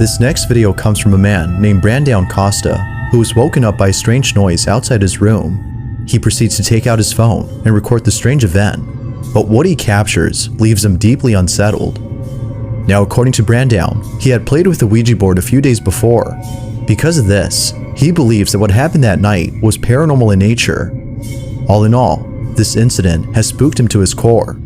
This next video comes from a man named Brandon Costa, who was woken up by a strange noise outside his room. He proceeds to take out his phone and record the strange event, but what he captures leaves him deeply unsettled. Now, according to Brandon, he had played with the Ouija board a few days before. Because of this, he believes that what happened that night was paranormal in nature. All in all, this incident has spooked him to his core.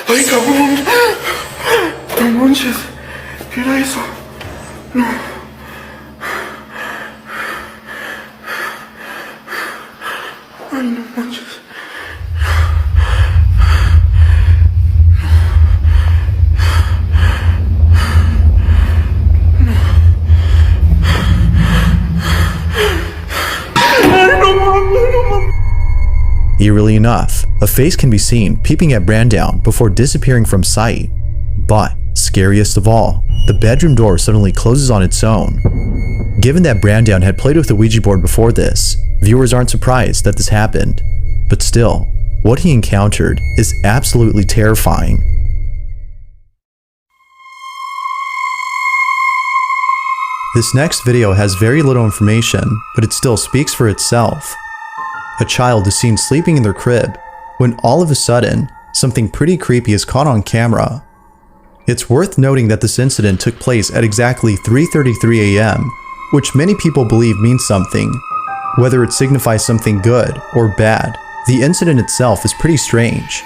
Ay, cabrón. No manches. ¿Qué era eso? No. Ay, no manches. Eerily enough, a face can be seen peeping at Brandon before disappearing from sight. But, scariest of all, the bedroom door suddenly closes on its own. Given that Brandon had played with the Ouija board before this, viewers aren't surprised that this happened. But still, what he encountered is absolutely terrifying. This next video has very little information, but it still speaks for itself. A child is seen sleeping in their crib, when all of a sudden, something pretty creepy is caught on camera. It's worth noting that this incident took place at exactly 3:33 a.m., which many people believe means something. Whether it signifies something good or bad, the incident itself is pretty strange.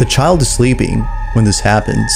The child is sleeping when this happens.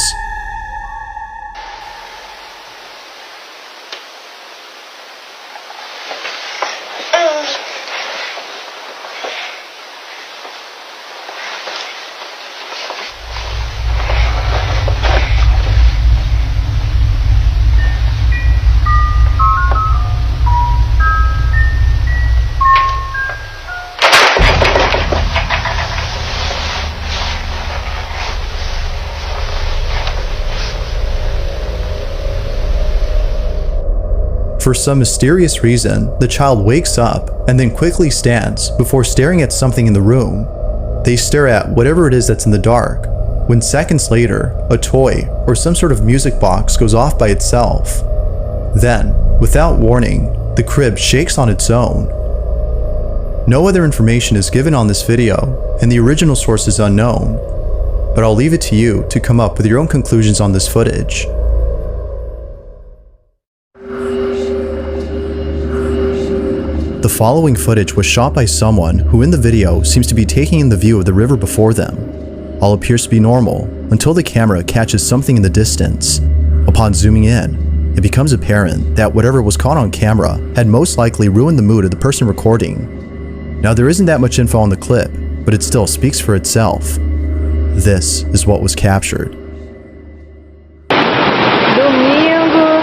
For some mysterious reason, the child wakes up and then quickly stands before staring at something in the room. They stare at whatever it is that's in the dark, when seconds later, a toy or some sort of music box goes off by itself. Then, without warning, the crib shakes on its own. No other information is given on this video, and the original source is unknown, but I'll leave it to you to come up with your own conclusions on this footage. The following footage was shot by someone who in the video seems to be taking in the view of the river before them. All appears to be normal until the camera catches something in the distance. Upon zooming in, it becomes apparent that whatever was caught on camera had most likely ruined the mood of the person recording. Now, there isn't that much info on the clip, but it still speaks for itself. This is what was captured. Domingo,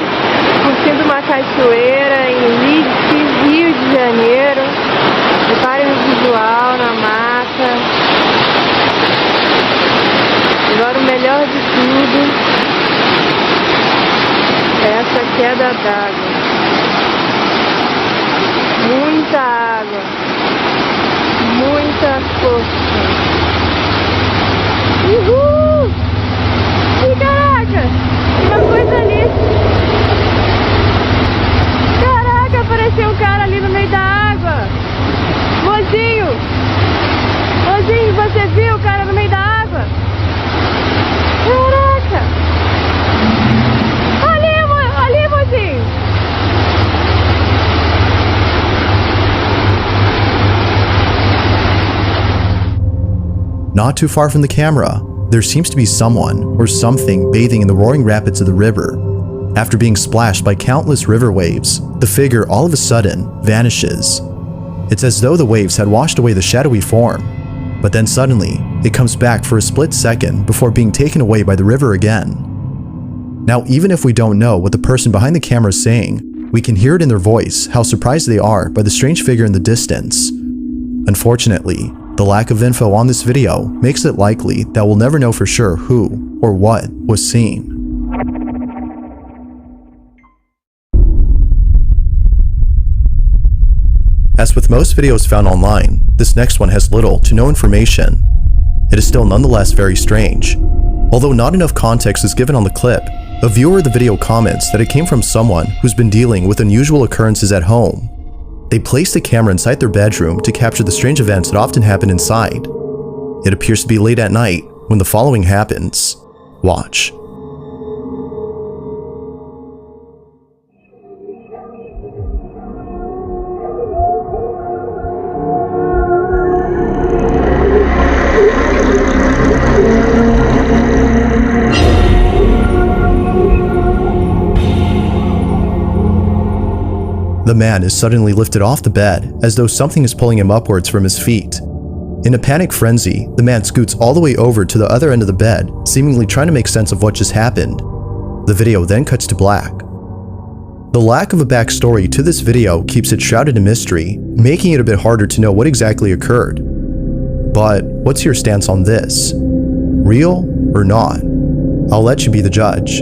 curtindo uma cachoeira em Rio de Janeiro. Reparem no visual, na mata. Agora o melhor de tudo é essa queda d'água. Muita água. Muita força. Uhul! E caraca! Uma coisa ali. Caraca, apareceu um cara ali no meio da água. Mozinho! Mozinho, você viu o cara no meio da água? Caraca! Ali, mozinho! Not too far from the camera, there seems to be someone or something bathing in the roaring rapids of the river. After being splashed by countless river waves, the figure all of a sudden vanishes. It's as though the waves had washed away the shadowy form, but then suddenly, it comes back for a split second before being taken away by the river again. Now, even if we don't know what the person behind the camera is saying, we can hear it in their voice how surprised they are by the strange figure in the distance. Unfortunately, the lack of info on this video makes it likely that we'll never know for sure who or what was seen. As with most videos found online, this next one has little to no information. It is still nonetheless very strange. Although not enough context is given on the clip, a viewer of the video comments that it came from someone who's been dealing with unusual occurrences at home. They placed a camera inside their bedroom to capture the strange events that often happen inside. It appears to be late at night when the following happens. Watch. The man is suddenly lifted off the bed as though something is pulling him upwards from his feet. In a panic frenzy, the man scoots all the way over to the other end of the bed, seemingly trying to make sense of what just happened. The video then cuts to black. The lack of a backstory to this video keeps it shrouded in mystery, making it a bit harder to know what exactly occurred. But what's your stance on this? Real or not? I'll let you be the judge.